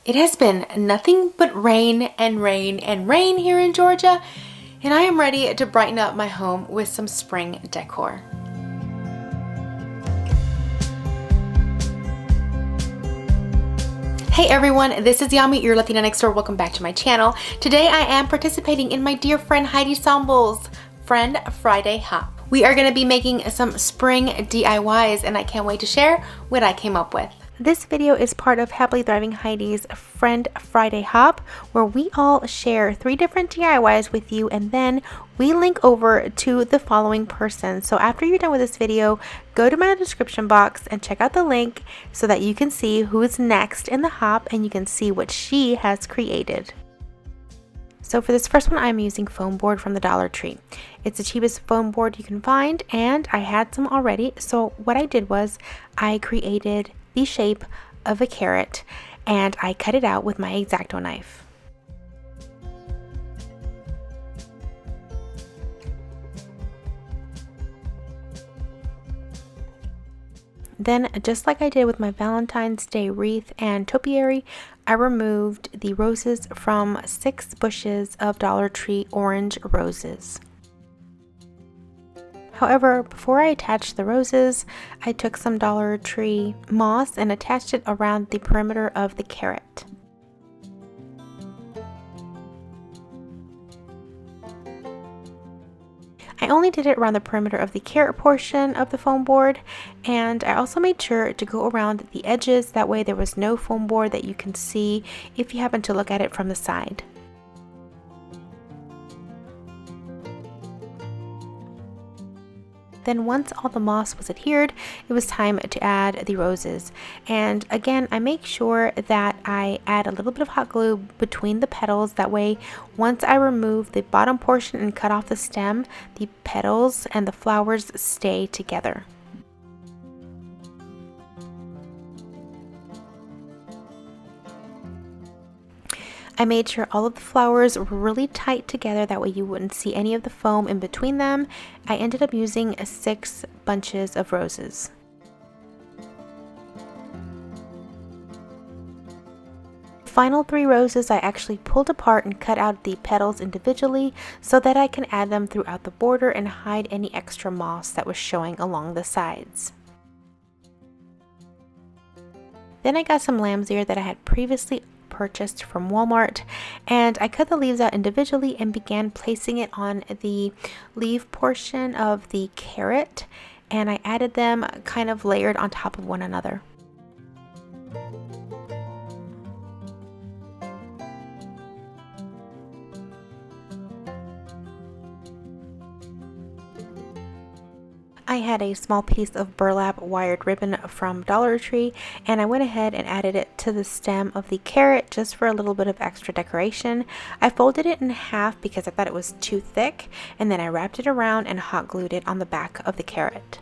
It has been nothing but rain and rain and rain here in Georgia, and I am ready to brighten up my home with some spring decor. Hey everyone, this is Yami, your Latina next door. Welcome back to my channel. Today I am participating in my dear friend Heidi Sombel's Friend Friday Hop. We are going to be making some spring DIYs and I can't wait to share what I came up with. This video is part of Happily Thriving Heidi's Friend Friday Hop, where we all share 3 different DIYs with you and then we link over to the following person. So after you're done with this video, go to my description box and check out the link so that you can see who's next in the hop and you can see what she has created. So for this first one, I'm using foam board from the Dollar Tree. It's the cheapest foam board you can find and I had some already. So what I did was I created the shape of a carrot and I cut it out with my X-Acto knife. Then, just like I did with my Valentine's Day wreath and topiary, I removed the roses from 6 bushes of Dollar Tree orange roses. However, before I attached the roses, I took some Dollar Tree moss and attached it around the perimeter of the carrot. I only did it around the perimeter of the carrot portion of the foam board, and I also made sure to go around the edges, that way there was no foam board that you can see if you happen to look at it from the side. Then once all the moss was adhered, it was time to add the roses. And again, I make sure that I add a little bit of hot glue between the petals. That way, once I remove the bottom portion and cut off the stem, the petals and the flowers stay together. I made sure all of the flowers were really tight together, that way you wouldn't see any of the foam in between them. I ended up using 6 bunches of roses. The final 3 roses I actually pulled apart and cut out the petals individually so that I can add them throughout the border and hide any extra moss that was showing along the sides. Then I got some lamb's ear that I had previously purchased from Walmart, and I cut the leaves out individually and began placing it on the leaf portion of the carrot, and I added them kind of layered on top of one another. I had a small piece of burlap wired ribbon from Dollar Tree and I went ahead and added it to the stem of the carrot just for a little bit of extra decoration. I folded it in half because I thought it was too thick, and then I wrapped it around and hot glued it on the back of the carrot.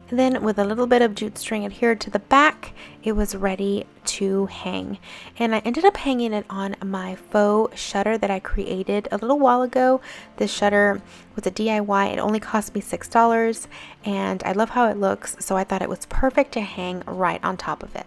Then with a little bit of jute string adhered to the back, it was ready to hang. And I ended up hanging it on my faux shutter that I created a little while ago. This shutter was a DIY. It only cost me $6 and I love how it looks, so I thought it was perfect to hang right on top of it.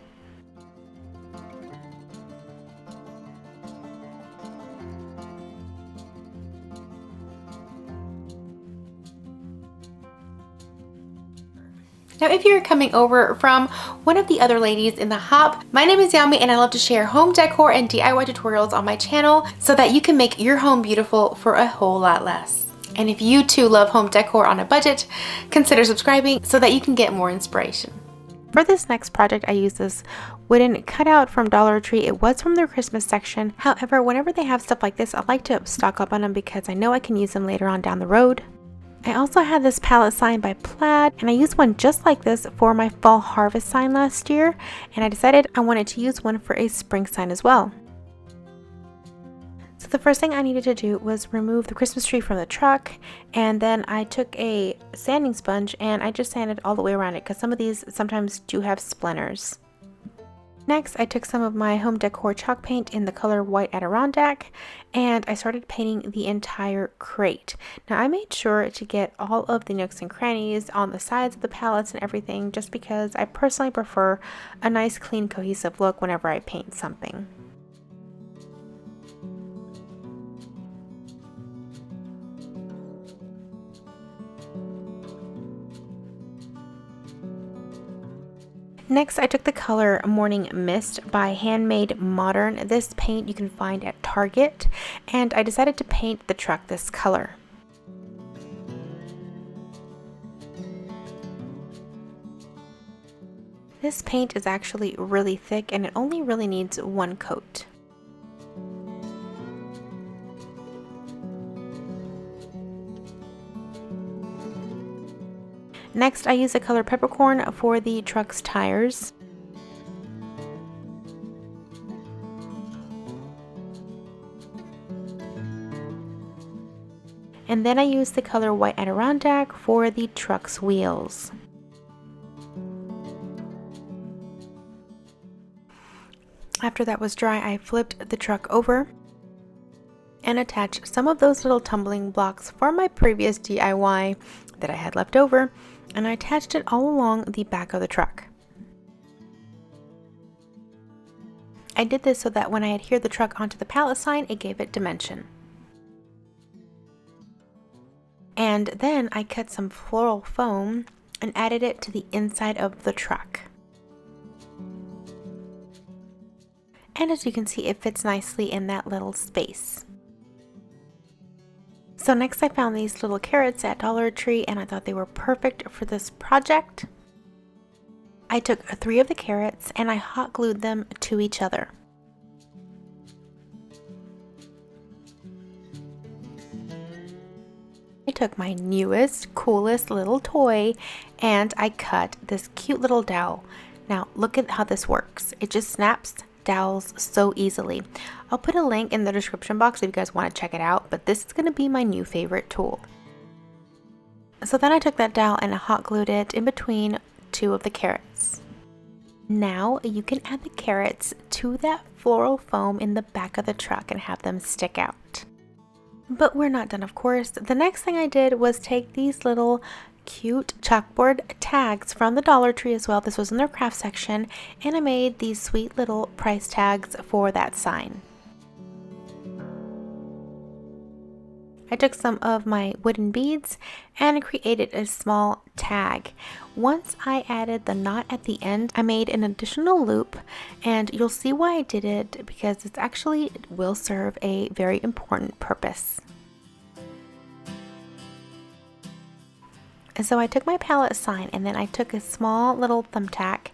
Now, if you're coming over from one of the other ladies in the hop, my name is Yami and I love to share home decor and DIY tutorials on my channel so that you can make your home beautiful for a whole lot less. And if you too love home decor on a budget, consider subscribing so that you can get more inspiration. For this next project, I used this wooden cutout from Dollar Tree. It was from their Christmas section. However, whenever they have stuff like this, I like to stock up on them because I know I can use them later on down the road. I also had this palette sign by Plaid, and I used one just like this for my fall harvest sign last year, and I decided I wanted to use one for a spring sign as well. So the first thing I needed to do was remove the Christmas tree from the truck, and then I took a sanding sponge and I just sanded all the way around it because some of these sometimes do have splinters. Next, I took some of my home decor chalk paint in the color White Adirondack, and I started painting the entire crate. Now, I made sure to get all of the nooks and crannies on the sides of the palettes and everything, just because I personally prefer a nice, clean, cohesive look whenever I paint something. Next, I took the color Morning Mist by Handmade Modern. This paint you can find at Target, and I decided to paint the truck this color. This paint is actually really thick and it only really needs one coat. Next, I use the color Peppercorn for the truck's tires. And then I use the color White Adirondack for the truck's wheels. After that was dry, I flipped the truck over and attached some of those little tumbling blocks from my previous DIY that I had left over, and I attached it all along the back of the truck. I did this so that when I adhered the truck onto the pallet sign, it gave it dimension. And then I cut some floral foam and added it to the inside of the truck. And as you can see, it fits nicely in that little space. So next I found these little carrots at Dollar Tree, and I thought they were perfect for this project. I took 3 of the carrots and I hot glued them to each other. I took my newest, coolest little toy and I cut this cute little dowel. Now look at how this works. It just snaps dowels so easily. I'll put a link in the description box if you guys want to check it out, but this is going to be my new favorite tool. So then I took that dowel and hot glued it in between 2 of the carrots. Now you can add the carrots to that floral foam in the back of the truck and have them stick out. But we're not done, of course. The next thing I did was take these little cute chalkboard tags from the Dollar Tree as well. This was in their craft section, and I made these sweet little price tags for that sign. I took some of my wooden beads and created a small tag. Once I added the knot at the end, I made an additional loop, and you'll see why I did it, because it will serve a very important purpose. And so I took my palette sign and then I took a small little thumbtack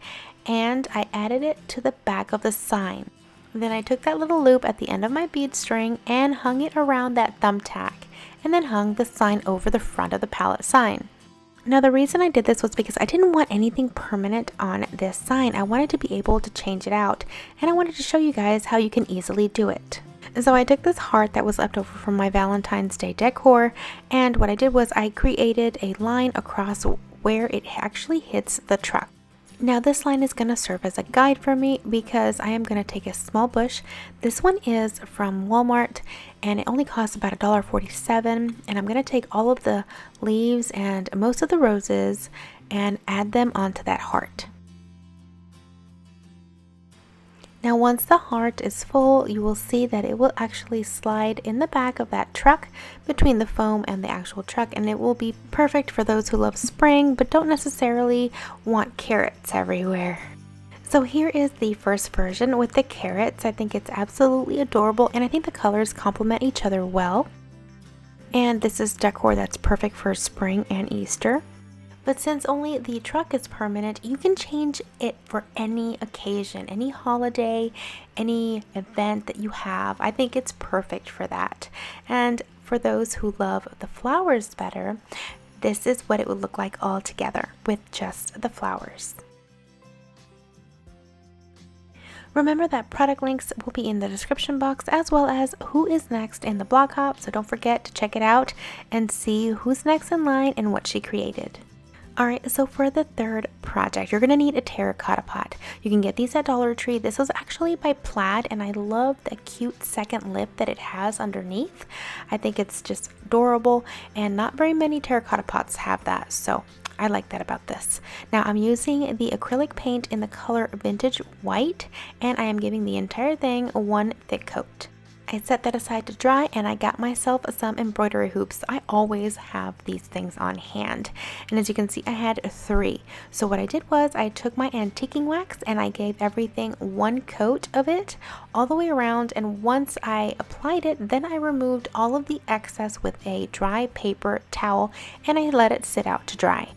and I added it to the back of the sign. Then I took that little loop at the end of my bead string and hung it around that thumbtack, and then hung the sign over the front of the palette sign. Now the reason I did this was because I didn't want anything permanent on this sign. I wanted to be able to change it out, and I wanted to show you guys how you can easily do it. So I took this heart that was left over from my Valentine's Day decor, and what I did was I created a line across where it actually hits the truck. Now this line is going to serve as a guide for me because I am going to take a small bush. This one is from Walmart and it only costs about $1.47, and I'm going to take all of the leaves and most of the roses and add them onto that heart. Now once the heart is full, you will see that it will actually slide in the back of that truck between the foam and the actual truck, and it will be perfect for those who love spring but don't necessarily want carrots everywhere. So here is the first version with the carrots. I think it's absolutely adorable, and I think the colors complement each other well. And this is decor that's perfect for spring and Easter. But since only the truck is permanent, you can change it for any occasion, any holiday, any event that you have. I think it's perfect for that. And for those who love the flowers better, this is what it would look like all together with just the flowers. Remember that product links will be in the description box, as well as who is next in the blog hop, so don't forget to check it out and see who's next in line and what she created. Alright, so for the third project, you're going to need a terracotta pot. You can get these at Dollar Tree. This was actually by Plaid, and I love the cute second lip that it has underneath. I think it's just adorable, and not very many terracotta pots have that, so I like that about this. Now I'm using the acrylic paint in the color Vintage White, and I am giving the entire thing one thick coat. I set that aside to dry, and I got myself some embroidery hoops. I always have these things on hand, and as you can see, I had 3. So what I did was I took my antiquing wax and I gave everything one coat of it all the way around, and once I applied it, then I removed all of the excess with a dry paper towel and I let it sit out to dry.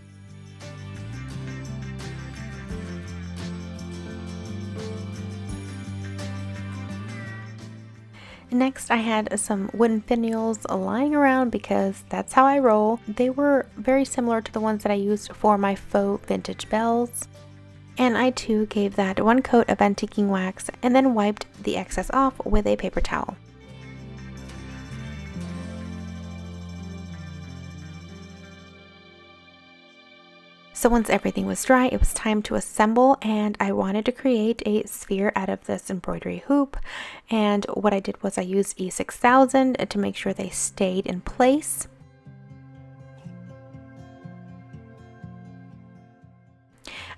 Next, I had some wooden finials lying around because that's how I roll. They were very similar to the ones that I used for my faux vintage bells. And I too gave that one coat of antiquing wax and then wiped the excess off with a paper towel. So once everything was dry, it was time to assemble, and I wanted to create a sphere out of this embroidery hoop. And what I did was I used E6000 to make sure they stayed in place.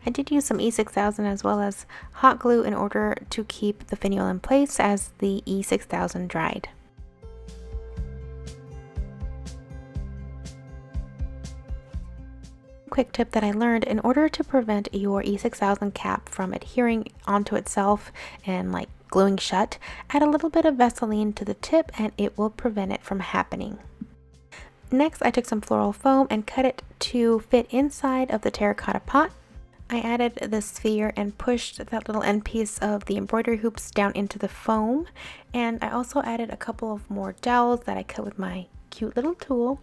I did use some E6000 as well as hot glue in order to keep the finial in place as the E6000 dried. Quick tip that I learned: in order to prevent your E6000 cap from adhering onto itself and like gluing shut, add a little bit of Vaseline to the tip and it will prevent it from happening. Next, I took some floral foam and cut it to fit inside of the terracotta pot. I added the sphere and pushed that little end piece of the embroidery hoops down into the foam, and I also added a couple of more dowels that I cut with my cute little tool,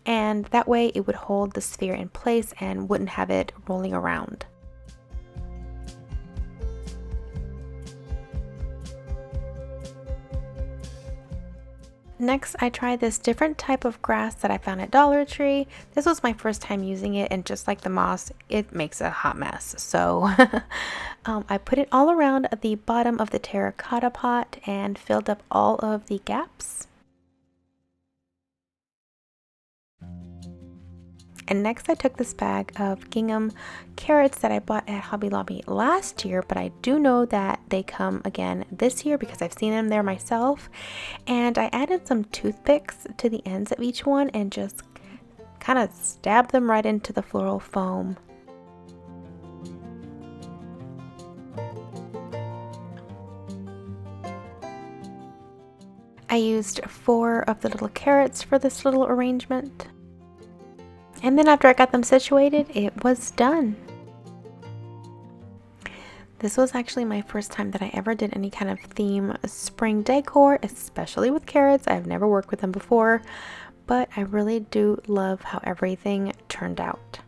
and that way it would hold the sphere in place and wouldn't have it rolling around. Next, I tried this different type of grass that I found at Dollar Tree. This was my first time using it, and just like the moss, it makes a hot mess. So I put it all around the bottom of the terracotta pot and filled up all of the gaps. And next I took this bag of gingham carrots that I bought at Hobby Lobby last year, but I do know that they come again this year because I've seen them there myself. And I added some toothpicks to the ends of each one and just kind of stabbed them right into the floral foam. I used 4 of the little carrots for this little arrangement. And then after I got them situated, it was done. This was actually my first time that I ever did any kind of theme spring decor, especially with carrots. I've never worked with them before, but I really do love how everything turned out.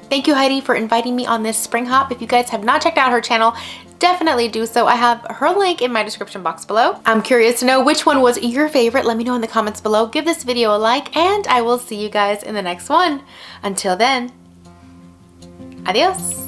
Thank you, Heidi, for inviting me on this spring hop. If you guys have not checked out her channel, definitely do so. I have her link in my description box below. I'm curious to know which one was your favorite. Let me know in the comments below. Give this video a like, and I will see you guys in the next one. Until then, adios.